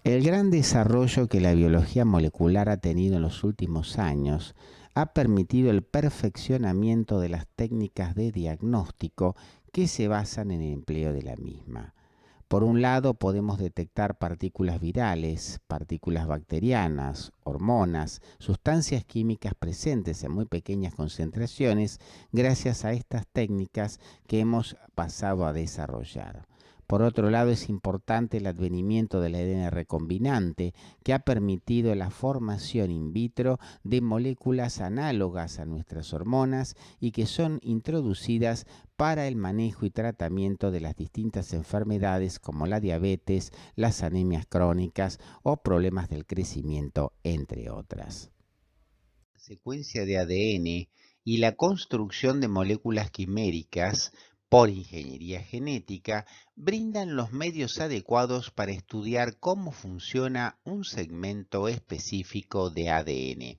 El gran desarrollo que la biología molecular ha tenido en los últimos años ha permitido el perfeccionamiento de las técnicas de diagnóstico que se basan en el empleo de la misma. Por un lado, podemos detectar partículas virales, partículas bacterianas, hormonas, sustancias químicas presentes en muy pequeñas concentraciones gracias a estas técnicas que hemos pasado a desarrollar. Por otro lado, es importante el advenimiento del ADN recombinante, que ha permitido la formación in vitro de moléculas análogas a nuestras hormonas y que son introducidas para el manejo y tratamiento de las distintas enfermedades como la diabetes, las anemias crónicas o problemas del crecimiento, entre otras. La secuencia de ADN y la construcción de moléculas quiméricas por ingeniería genética brindan los medios adecuados para estudiar cómo funciona un segmento específico de ADN.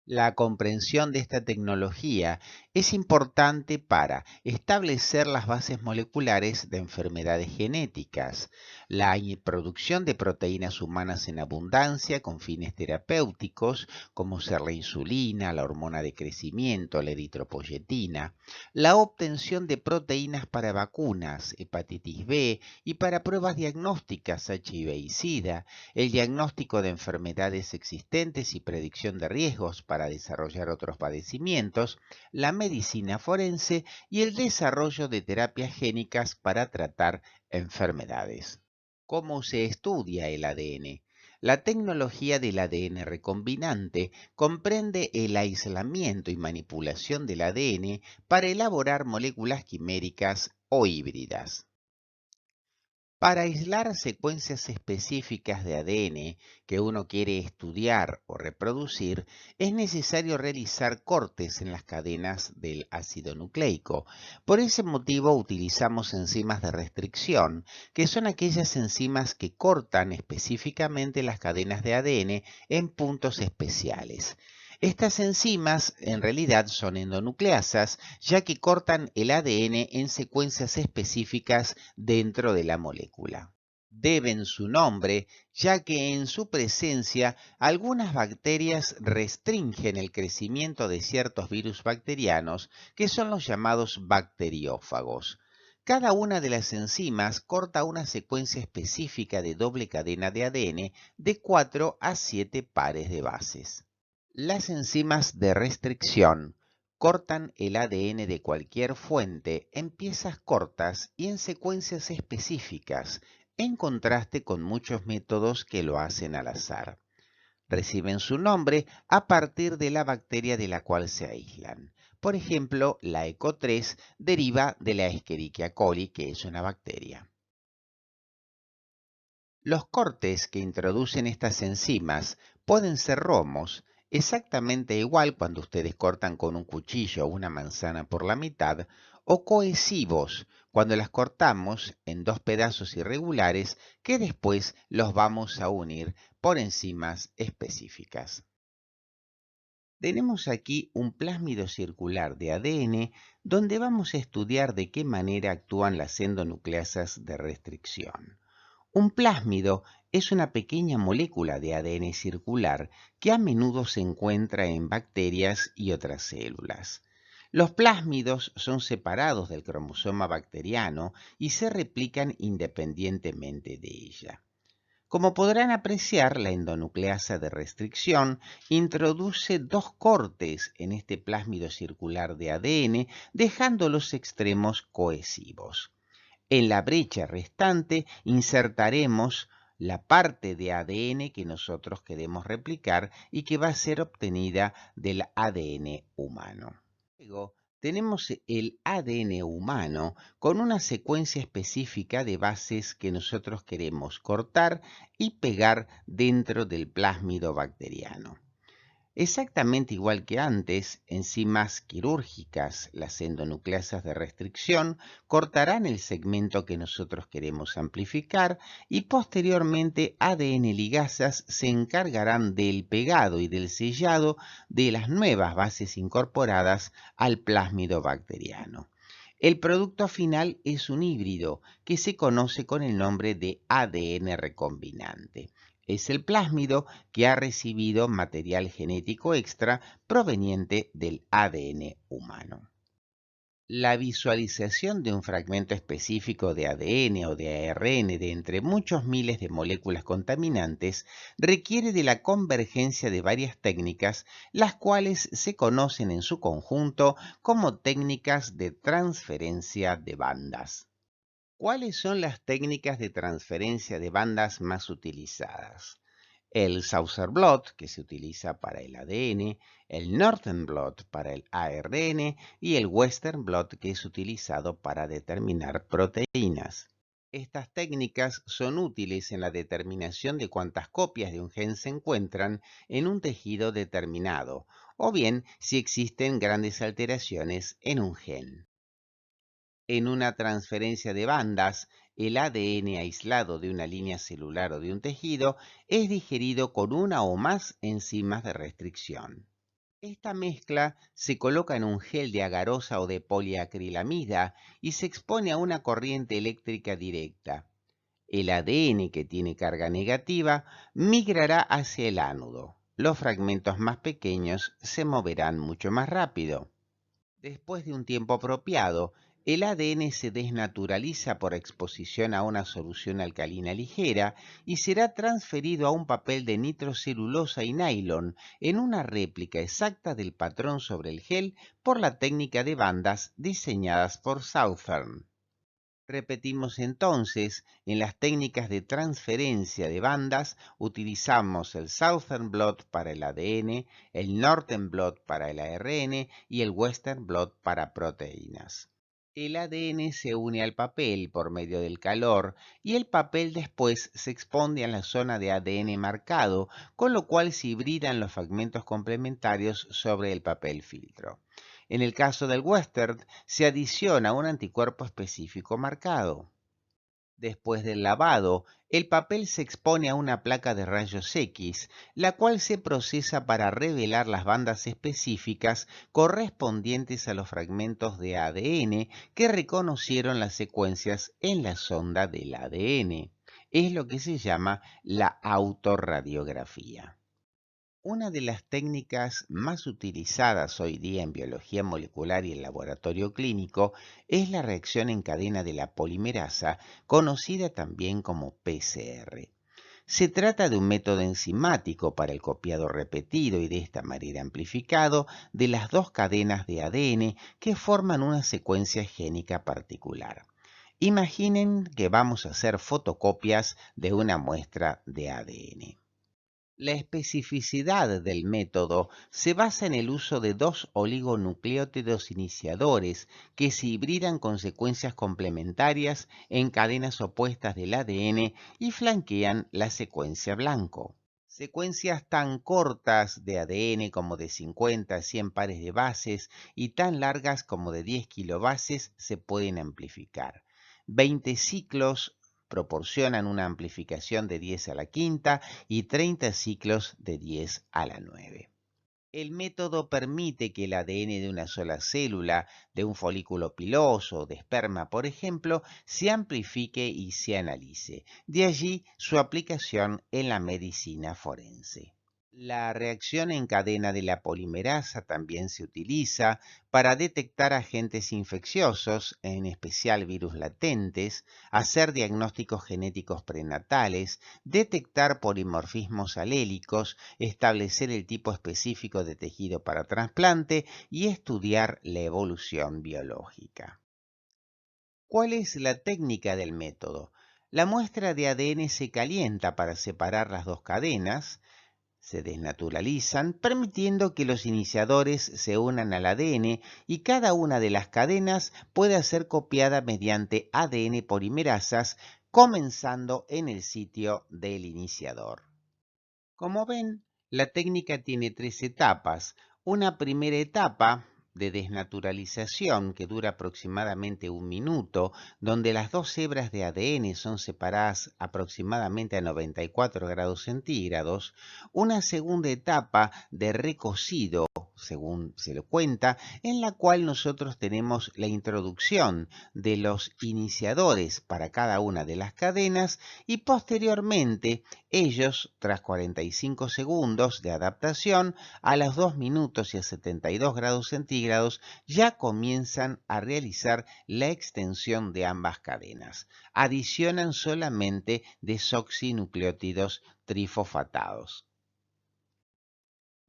La comprensión de esta tecnología es importante para establecer las bases moleculares de enfermedades genéticas, la producción de proteínas humanas en abundancia con fines terapéuticos, como ser la insulina, la hormona de crecimiento, la eritropoyetina, la obtención de proteínas para vacunas, hepatitis B y para pruebas diagnósticas HIV y SIDA, el diagnóstico de enfermedades existentes y predicción de riesgos para desarrollar otros padecimientos, la medicina forense y el desarrollo de terapias génicas para tratar enfermedades. ¿Cómo se estudia el ADN? La tecnología del ADN recombinante comprende el aislamiento y manipulación del ADN para elaborar moléculas quiméricas o híbridas. Para aislar secuencias específicas de ADN que uno quiere estudiar o reproducir, es necesario realizar cortes en las cadenas del ácido nucleico. Por ese motivo utilizamos enzimas de restricción, que son aquellas enzimas que cortan específicamente las cadenas de ADN en puntos especiales. Estas enzimas en realidad son endonucleasas, ya que cortan el ADN en secuencias específicas dentro de la molécula. Deben su nombre, ya que en su presencia algunas bacterias restringen el crecimiento de ciertos virus bacterianos, que son los llamados bacteriófagos. Cada una de las enzimas corta una secuencia específica de doble cadena de ADN de 4 a 7 pares de bases. Las enzimas de restricción cortan el ADN de cualquier fuente en piezas cortas y en secuencias específicas, en contraste con muchos métodos que lo hacen al azar. Reciben su nombre a partir de la bacteria de la cual se aíslan. Por ejemplo, la ECO3 deriva de la Escherichia coli, que es una bacteria. Los cortes que introducen estas enzimas pueden ser romos, exactamente igual cuando ustedes cortan con un cuchillo una manzana por la mitad, o cohesivos, cuando las cortamos en dos pedazos irregulares que después los vamos a unir por enzimas específicas. Tenemos aquí un plásmido circular de ADN donde vamos a estudiar de qué manera actúan las endonucleasas de restricción. Un plásmido es una pequeña molécula de ADN circular que a menudo se encuentra en bacterias y otras células. Los plásmidos son separados del cromosoma bacteriano y se replican independientemente de ella. Como podrán apreciar, la endonucleasa de restricción introduce dos cortes en este plásmido circular de ADN, dejando los extremos cohesivos. En la brecha restante insertaremos la parte de ADN que nosotros queremos replicar y que va a ser obtenida del ADN humano. Luego tenemos el ADN humano con una secuencia específica de bases que nosotros queremos cortar y pegar dentro del plásmido bacteriano. Exactamente igual que antes, enzimas quirúrgicas, las endonucleasas de restricción, cortarán el segmento que nosotros queremos amplificar y posteriormente ADN ligasas se encargarán del pegado y del sellado de las nuevas bases incorporadas al plásmido bacteriano. El producto final es un híbrido que se conoce con el nombre de ADN recombinante. Es el plásmido que ha recibido material genético extra proveniente del ADN humano. La visualización de un fragmento específico de ADN o de ARN de entre muchos miles de moléculas contaminantes requiere de la convergencia de varias técnicas, las cuales se conocen en su conjunto como técnicas de transferencia de bandas. ¿Cuáles son las técnicas de transferencia de bandas más utilizadas? El Saucer Blot, que se utiliza para el ADN, el Northern Blot para el ARN y el Western Blot, que es utilizado para determinar proteínas. Estas técnicas son útiles en la determinación de cuántas copias de un gen se encuentran en un tejido determinado, o bien si existen grandes alteraciones en un gen. En una transferencia de bandas, el ADN aislado de una línea celular o de un tejido es digerido con una o más enzimas de restricción. Esta mezcla se coloca en un gel de agarosa o de poliacrilamida y se expone a una corriente eléctrica directa. El ADN que tiene carga negativa migrará hacia el ánodo. Los fragmentos más pequeños se moverán mucho más rápido. Después de un tiempo apropiado, el ADN se desnaturaliza por exposición a una solución alcalina ligera y será transferido a un papel de nitrocelulosa y nylon en una réplica exacta del patrón sobre el gel por la técnica de bandas diseñadas por Southern. Repetimos entonces, en las técnicas de transferencia de bandas utilizamos el Southern Blot para el ADN, el Northern Blot para el ARN y el Western Blot para proteínas. El ADN se une al papel por medio del calor y el papel después se expone a la zona de ADN marcado, con lo cual se hibridan los fragmentos complementarios sobre el papel filtro. En el caso del Western, se adiciona un anticuerpo específico marcado. Después del lavado, el papel se expone a una placa de rayos X, la cual se procesa para revelar las bandas específicas correspondientes a los fragmentos de ADN que reconocieron las secuencias en la sonda del ADN. Es lo que se llama la autorradiografía. Una de las técnicas más utilizadas hoy día en biología molecular y en laboratorio clínico es la reacción en cadena de la polimerasa, conocida también como PCR. Se trata de un método enzimático para el copiado repetido y de esta manera amplificado de las dos cadenas de ADN que forman una secuencia génica particular. Imaginen que vamos a hacer fotocopias de una muestra de ADN. La especificidad del método se basa en el uso de dos oligonucleótidos iniciadores que se hibridan con secuencias complementarias en cadenas opuestas del ADN y flanquean la secuencia blanco. Secuencias tan cortas de ADN como de 50 a 100 pares de bases y tan largas como de 10 kilobases se pueden amplificar. 20 ciclos proporcionan una amplificación de 10 a la quinta y 30 ciclos de 10 a la 9. El método permite que el ADN de una sola célula, de un folículo piloso o de esperma, por ejemplo, se amplifique y se analice. De allí su aplicación en la medicina forense. La reacción en cadena de la polimerasa también se utiliza para detectar agentes infecciosos, en especial virus latentes, hacer diagnósticos genéticos prenatales, detectar polimorfismos alélicos, establecer el tipo específico de tejido para trasplante y estudiar la evolución biológica. ¿Cuál es la técnica del método? La muestra de ADN se calienta para separar las dos cadenas, se desnaturalizan, permitiendo que los iniciadores se unan al ADN y cada una de las cadenas pueda ser copiada mediante ADN polimerasas, comenzando en el sitio del iniciador. Como ven, la técnica tiene tres etapas. Una primera etapa de desnaturalización que dura aproximadamente 1 minuto, donde las dos hebras de ADN son separadas aproximadamente a 94 grados centígrados. Una segunda etapa de recocido según se lo cuenta, en la cual nosotros tenemos la introducción de los iniciadores para cada una de las cadenas y posteriormente ellos, tras 45 segundos de adaptación, a los 2 minutos y a 72 grados centígrados, ya comienzan a realizar la extensión de ambas cadenas. Adicionan solamente desoxinucleótidos trifosfatados.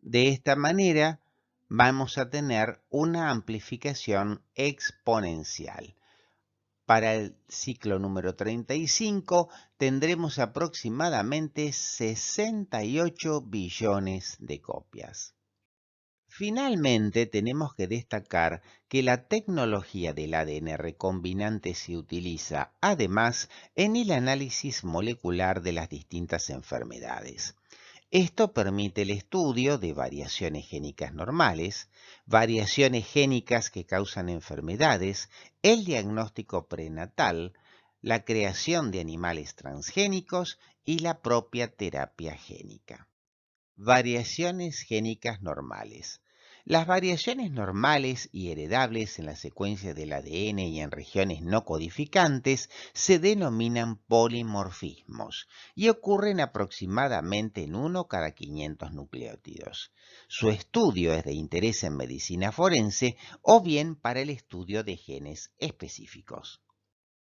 De esta manera vamos a tener una amplificación exponencial. Para el ciclo número 35 tendremos aproximadamente 68 billones de copias. Finalmente, tenemos que destacar que la tecnología del ADN recombinante se utiliza además en el análisis molecular de las distintas enfermedades. Esto permite el estudio de variaciones génicas normales, variaciones génicas que causan enfermedades, el diagnóstico prenatal, la creación de animales transgénicos y la propia terapia génica. Variaciones génicas normales. Las variaciones normales y heredables en la secuencia del ADN y en regiones no codificantes se denominan polimorfismos y ocurren aproximadamente en 1 cada 500 nucleótidos. Su estudio es de interés en medicina forense o bien para el estudio de genes específicos.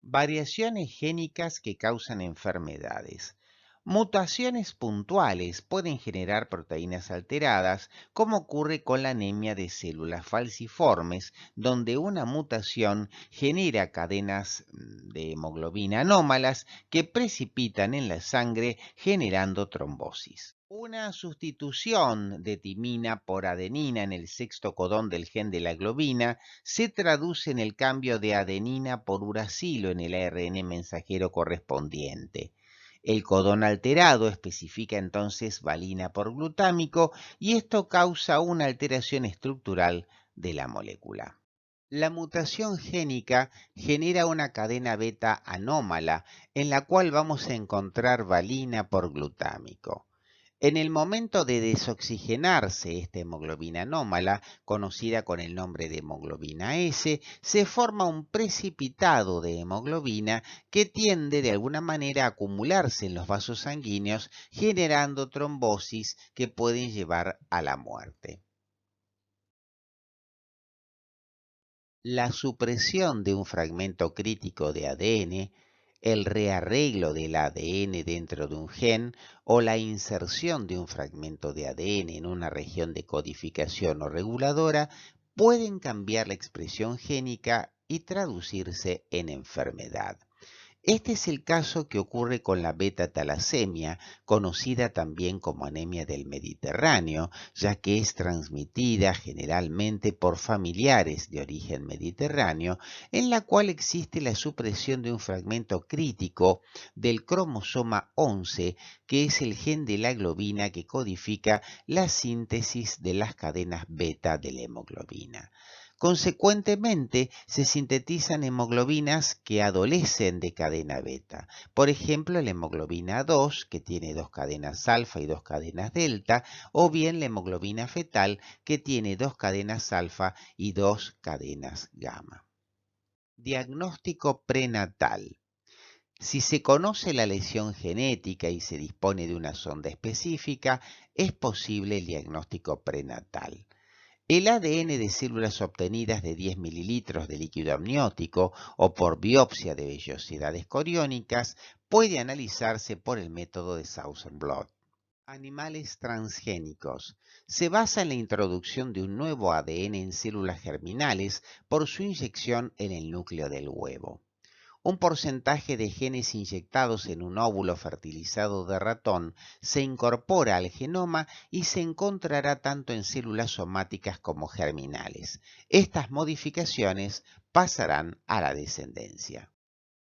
Variaciones génicas que causan enfermedades. Mutaciones puntuales pueden generar proteínas alteradas, como ocurre con la anemia de células falciformes, donde una mutación genera cadenas de hemoglobina anómalas que precipitan en la sangre generando trombosis. Una sustitución de timina por adenina en el sexto codón del gen de la globina se traduce en el cambio de adenina por uracilo en el ARN mensajero correspondiente. El codón alterado especifica entonces valina por glutámico y esto causa una alteración estructural de la molécula. La mutación génica genera una cadena beta anómala en la cual vamos a encontrar valina por glutámico. En el momento de desoxigenarse esta hemoglobina anómala, conocida con el nombre de hemoglobina S, se forma un precipitado de hemoglobina que tiende de alguna manera a acumularse en los vasos sanguíneos, generando trombosis que pueden llevar a la muerte. La supresión de un fragmento crítico de ADN, el rearreglo del ADN dentro de un gen o la inserción de un fragmento de ADN en una región de codificación o reguladora pueden cambiar la expresión génica y traducirse en enfermedad. Este es el caso que ocurre con la beta-talasemia, conocida también como anemia del Mediterráneo, ya que es transmitida generalmente por familiares de origen mediterráneo, en la cual existe la supresión de un fragmento crítico del cromosoma 11, que es el gen de la globina que codifica la síntesis de las cadenas beta de la hemoglobina. Consecuentemente, se sintetizan hemoglobinas que adolecen de cadena beta. Por ejemplo, la hemoglobina 2, que tiene 2 cadenas alfa y 2 cadenas delta, o bien la hemoglobina fetal, que tiene 2 cadenas alfa y 2 cadenas gamma. Diagnóstico prenatal. Si se conoce la lesión genética y se dispone de una sonda específica, es posible el diagnóstico prenatal. El ADN de células obtenidas de 10 mililitros de líquido amniótico o por biopsia de vellosidades coriónicas puede analizarse por el método de Southern Blot. Animales transgénicos. Se basa en la introducción de un nuevo ADN en células germinales por su inyección en el núcleo del huevo. Un porcentaje de genes inyectados en un óvulo fertilizado de ratón se incorpora al genoma y se encontrará tanto en células somáticas como germinales. Estas modificaciones pasarán a la descendencia.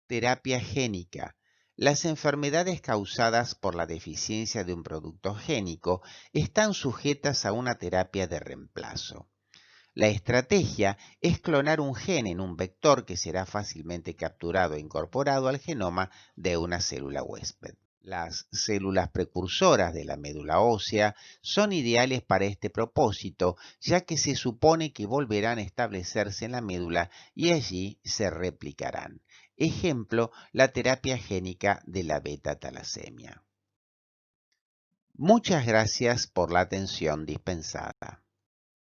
Terapia génica. Las enfermedades causadas por la deficiencia de un producto génico están sujetas a una terapia de reemplazo. La estrategia es clonar un gen en un vector que será fácilmente capturado e incorporado al genoma de una célula huésped. Las células precursoras de la médula ósea son ideales para este propósito, ya que se supone que volverán a establecerse en la médula y allí se replicarán. Ejemplo, la terapia génica de la beta-talasemia. Muchas gracias por la atención dispensada.